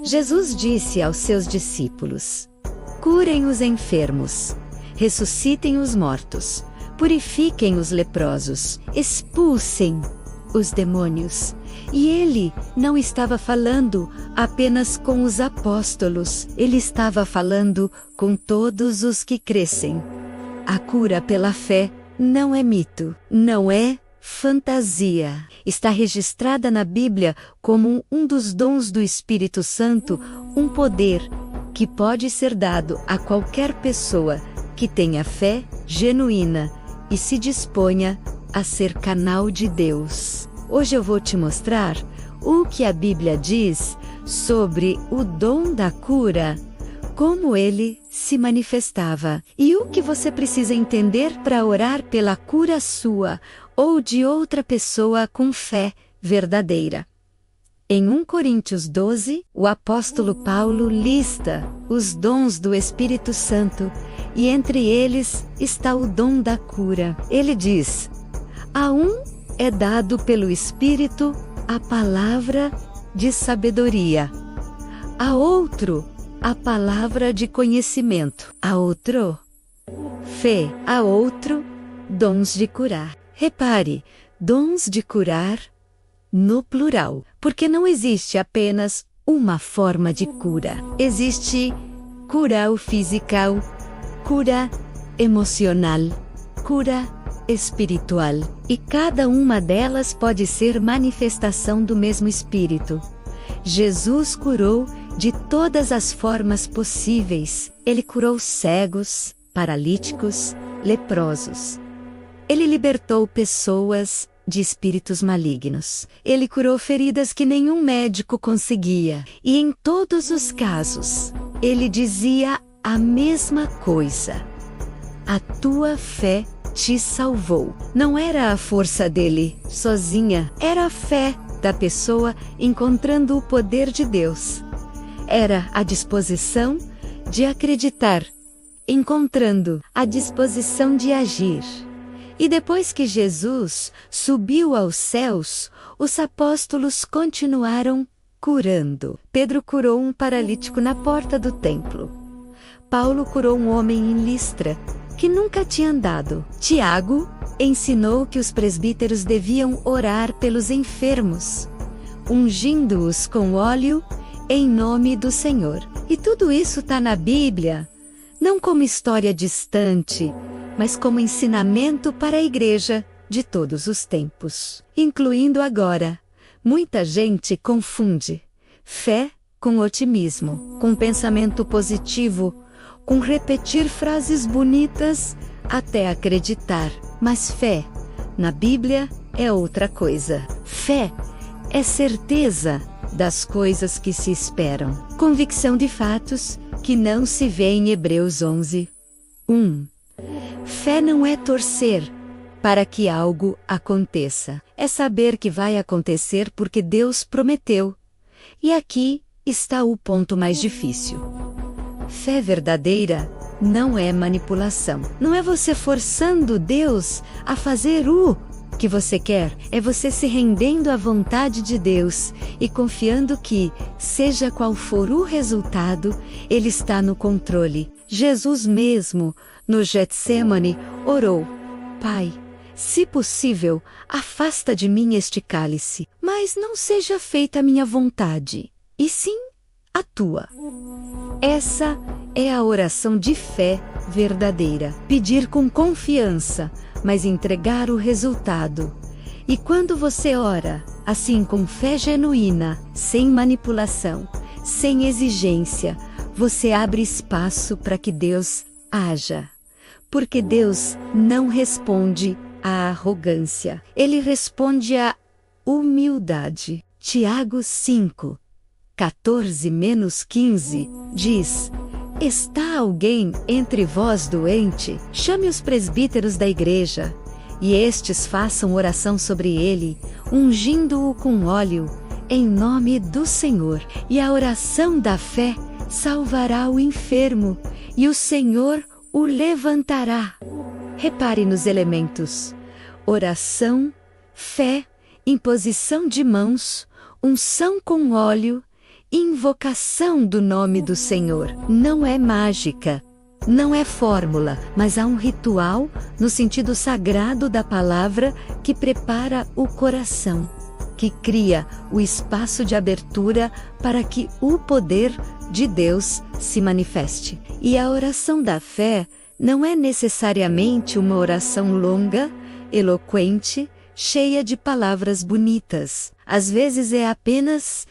Jesus disse aos seus discípulos: curem os enfermos, ressuscitem os mortos, purifiquem os leprosos, expulsem os demônios. E ele não estava falando apenas com os apóstolos, ele estava falando com todos os que crescem. A cura pela fé não é mito, não é fantasia. Está registrada na Bíblia como um dos dons do Espírito Santo, um poder que pode ser dado a qualquer pessoa que tenha fé genuína e se disponha a ser canal de Deus. Hoje eu vou te mostrar o que a Bíblia diz sobre o dom da cura, como ele se manifestava e o que você precisa entender para orar pela cura sua ou de outra pessoa com fé verdadeira. Em 1 Coríntios 12, o apóstolo Paulo lista os dons do Espírito Santo e entre eles está o dom da cura. Ele diz: a um é dado pelo Espírito a palavra de sabedoria, a outro a palavra de conhecimento, a outro fé, a outro dons de curar. Repare, dons de curar no plural, porque não existe apenas uma forma de cura. Existe cura física, cura emocional, cura espiritual, e cada uma delas pode ser manifestação do mesmo Espírito. Jesus curou de todas as formas possíveis. Ele curou cegos, paralíticos, leprosos. Ele libertou pessoas de espíritos malignos. Ele curou feridas que nenhum médico conseguia. E em todos os casos, ele dizia a mesma coisa: a tua fé te salvou. Não era a força dele sozinha, era a fé da pessoa encontrando o poder de Deus. Era a disposição de acreditar, encontrando a disposição de agir. E depois que Jesus subiu aos céus, os apóstolos continuaram curando. Pedro curou um paralítico na porta do templo. Paulo curou um homem em Listra, que nunca tinha andado. Tiago ensinou que os presbíteros deviam orar pelos enfermos, ungindo-os com óleo em nome do Senhor. E tudo isso está na Bíblia, não como história distante, mas como ensinamento para a igreja de todos os tempos, incluindo agora. Muita gente confunde fé com otimismo, com pensamento positivo, com repetir frases bonitas até acreditar. Mas fé, na Bíblia, é outra coisa. Fé é certeza das coisas que se esperam, convicção de fatos que não se vê em Hebreus 11, 1. Fé não é torcer para que algo aconteça. É saber que vai acontecer porque Deus prometeu. E aqui está o ponto mais difícil. Fé verdadeira não é manipulação. Não é você forçando Deus a fazer o que você quer. É você se rendendo à vontade de Deus e confiando que, seja qual for o resultado, Ele está no controle. Jesus mesmo, no Getsêmani, orou: Pai, se possível, afasta de mim este cálice, mas não seja feita a minha vontade, e sim a tua. Essa é a oração de fé verdadeira. Pedir com confiança, mas entregar o resultado. E quando você ora, assim com fé genuína, sem manipulação, sem exigência, você abre espaço para que Deus haja. Porque Deus não responde à arrogância. Ele responde à humildade. Tiago 5, 14-15, diz: está alguém entre vós doente? Chame os presbíteros da igreja, e estes façam oração sobre ele, ungindo-o com óleo, em nome do Senhor. E a oração da fé salvará o enfermo, e o Senhor o levantará. Repare nos elementos: oração, fé, imposição de mãos, unção com óleo invocação do nome do Senhor. Não é mágica, não é fórmula, mas há um ritual no sentido sagrado da palavra que prepara o coração, que cria o espaço de abertura para que o poder de Deus se manifeste. E a oração da fé não é necessariamente uma oração longa, eloquente, cheia de palavras bonitas. Às vezes é apenas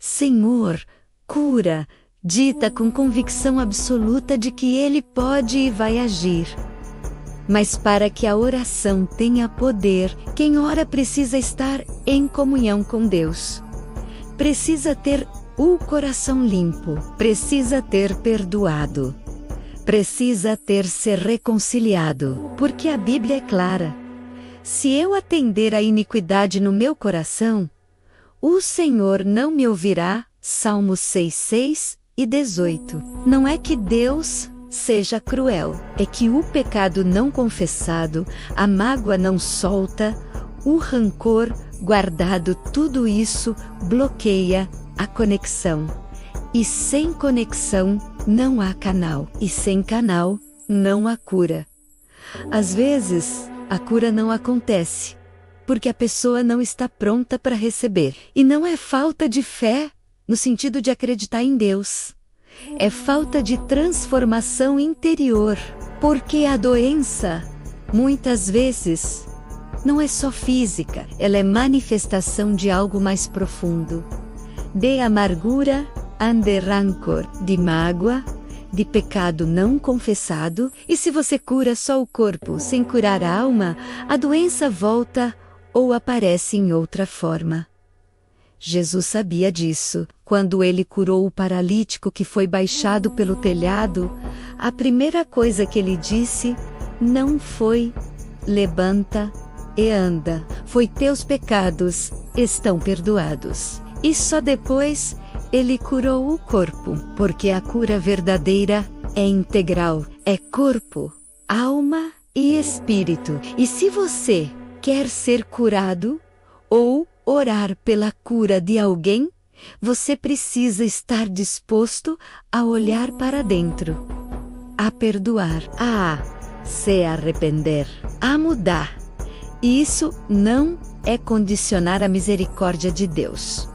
Senhor, cura, dita com convicção absoluta de que Ele pode e vai agir. Mas para que a oração tenha poder, quem ora precisa estar em comunhão com Deus. Precisa ter o coração limpo, precisa ter perdoado, precisa ter se reconciliado, porque a Bíblia é clara. Se eu atender à iniquidade no meu coração, o Senhor não me ouvirá. Salmos 6:6 e 18. Não é que Deus seja cruel, é que o pecado não confessado, a mágoa não solta, o rancor guardado, tudo isso bloqueia a conexão. E sem conexão não há canal, e sem canal não há cura. Às vezes, a cura não acontece, porque a pessoa não está pronta para receber. E não é falta de fé, no sentido de acreditar em Deus. É falta de transformação interior, porque a doença, muitas vezes, não é só física, ela é manifestação de algo mais profundo. De amargura, de rancor, de mágoa, de pecado não confessado. E se você cura só o corpo sem curar a alma, a doença volta ou aparece em outra forma. Jesus sabia disso. Quando ele curou o paralítico que foi baixado pelo telhado, a primeira coisa que ele disse não foi levanta e anda, foi teus pecados estão perdoados. E só depois ele curou o corpo, porque a cura verdadeira é integral, é corpo, alma e espírito. E se você quer ser curado ou orar pela cura de alguém, você precisa estar disposto a olhar para dentro, a perdoar, a se arrepender, a mudar. E isso não é condicionar a misericórdia de Deus.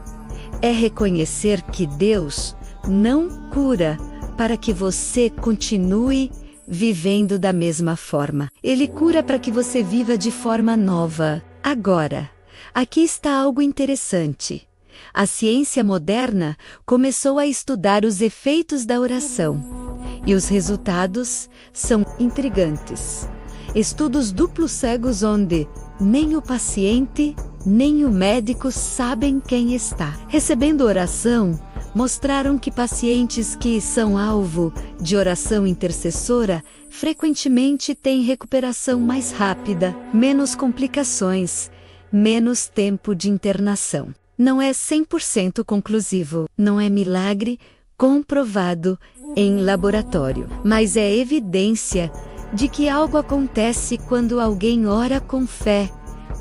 É reconhecer que Deus não cura para que você continue vivendo da mesma forma. Ele cura para que você viva de forma nova. Agora, aqui está algo interessante. A ciência moderna começou a estudar os efeitos da oração. E os resultados são intrigantes. Estudos duplos cegos onde nem o paciente, nem o médico sabem quem está recebendo oração, mostraram que pacientes que são alvo de oração intercessora frequentemente têm recuperação mais rápida, menos complicações, menos tempo de internação. Não é 100% conclusivo, não é milagre comprovado em laboratório, mas é evidência de que algo acontece quando alguém ora com fé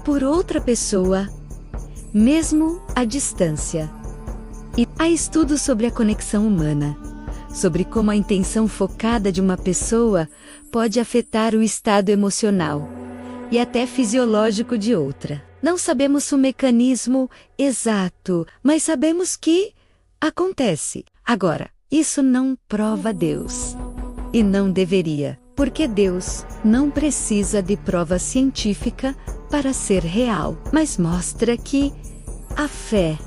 por outra pessoa, mesmo à distância. E há estudos sobre a conexão humana, sobre como a intenção focada de uma pessoa pode afetar o estado emocional e até fisiológico de outra. Não sabemos o mecanismo exato, mas sabemos que acontece. Agora, isso não prova Deus. E não deveria, porque Deus não precisa de prova científica para ser real, mas mostra que a fé,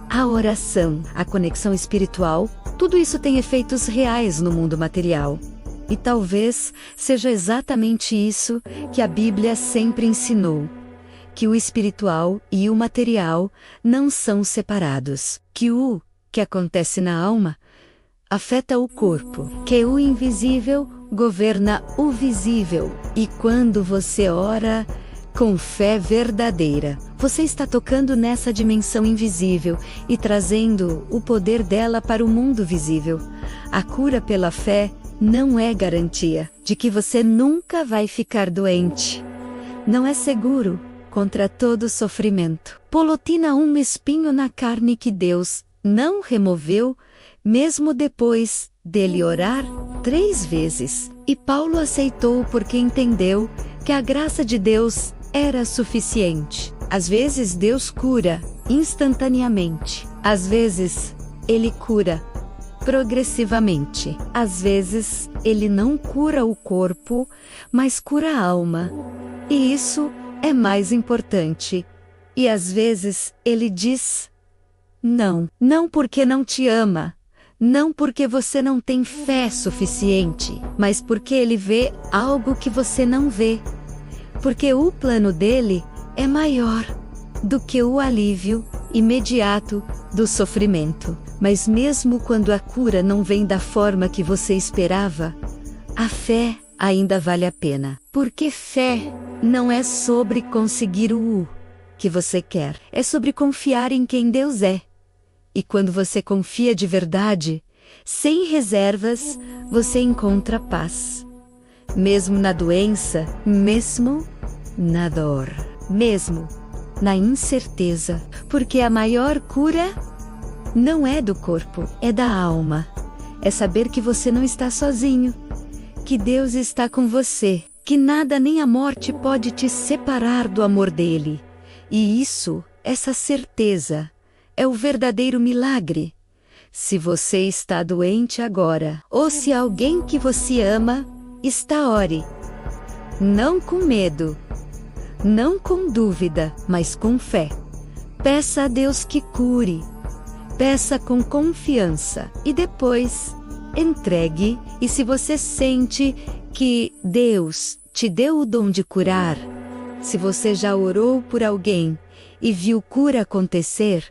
a oração, a conexão espiritual, tudo isso tem efeitos reais no mundo material. E talvez seja exatamente isso que a Bíblia sempre ensinou, que o espiritual e o material não são separados, que o que acontece na alma afeta o corpo, que o invisível governa o visível. E quando você ora com fé verdadeira, você está tocando nessa dimensão invisível e trazendo o poder dela para o mundo visível. A cura pela fé não é garantia de que você nunca vai ficar doente. Não é seguro contra todo sofrimento. Polotina um espinho na carne que Deus não removeu, mesmo depois dele orar 3 vezes. E Paulo aceitou porque entendeu que a graça de Deus era suficiente. Às vezes Deus cura instantaneamente. Às vezes, Ele cura progressivamente. Às vezes, Ele não cura o corpo, mas cura a alma. E isso é mais importante. E às vezes, Ele diz: não. Não porque não te ama. Não porque você não tem fé suficiente, mas porque Ele vê algo que você não vê. Porque o plano dele é maior do que o alívio imediato do sofrimento. Mas mesmo quando a cura não vem da forma que você esperava, a fé ainda vale a pena. Porque fé não é sobre conseguir o que você quer, é sobre confiar em quem Deus é. E quando você confia de verdade, sem reservas, você encontra paz. Mesmo na doença, mesmo na dor, mesmo na incerteza, porque a maior cura não é do corpo, é da alma. É saber que você não está sozinho, que Deus está com você, que nada nem a morte pode te separar do amor dele. E isso, essa certeza, é o verdadeiro milagre. Se você está doente agora, ou se alguém que você ama está, ore. Não com medo, não com dúvida, mas com fé. Peça a Deus que cure. Peça com confiança e depois entregue. E se você sente que Deus te deu o dom de curar, se você já orou por alguém e viu cura acontecer,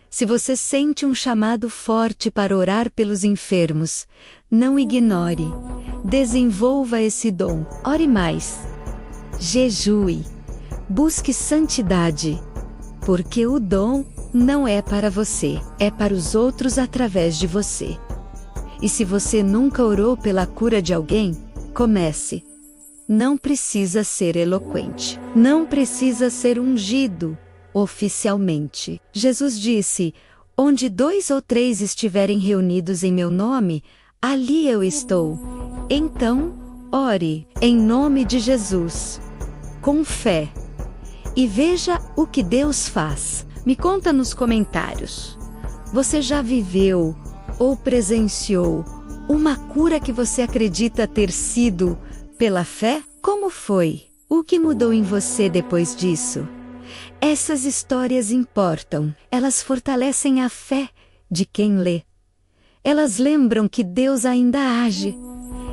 se você sente um chamado forte para orar pelos enfermos, não ignore. Desenvolva esse dom. Ore mais. Jejue. Busque santidade. Porque o dom não é para você, é para os outros através de você. E se você nunca orou pela cura de alguém, comece. Não precisa ser eloquente. Não precisa ser ungido oficialmente. Jesus disse: onde 2 ou 3 estiverem reunidos em meu nome, ali eu estou. Então, ore em nome de Jesus, com fé, e veja o que Deus faz. Me conta nos comentários. Você já viveu ou presenciou uma cura que você acredita ter sido pela fé? Como foi? O que mudou em você depois disso? Essas histórias importam. Elas fortalecem a fé de quem lê. Elas lembram que Deus ainda age.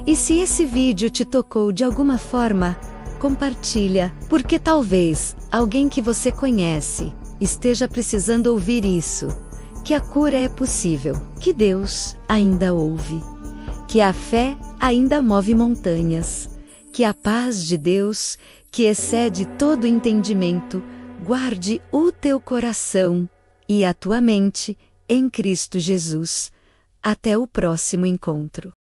E se esse vídeo te tocou de alguma forma, compartilha, porque talvez alguém que você conhece esteja precisando ouvir isso, que a cura é possível, que Deus ainda ouve, que a fé ainda move montanhas, que a paz de Deus, que excede todo entendimento, guarde o teu coração e a tua mente em Cristo Jesus. Até o próximo encontro.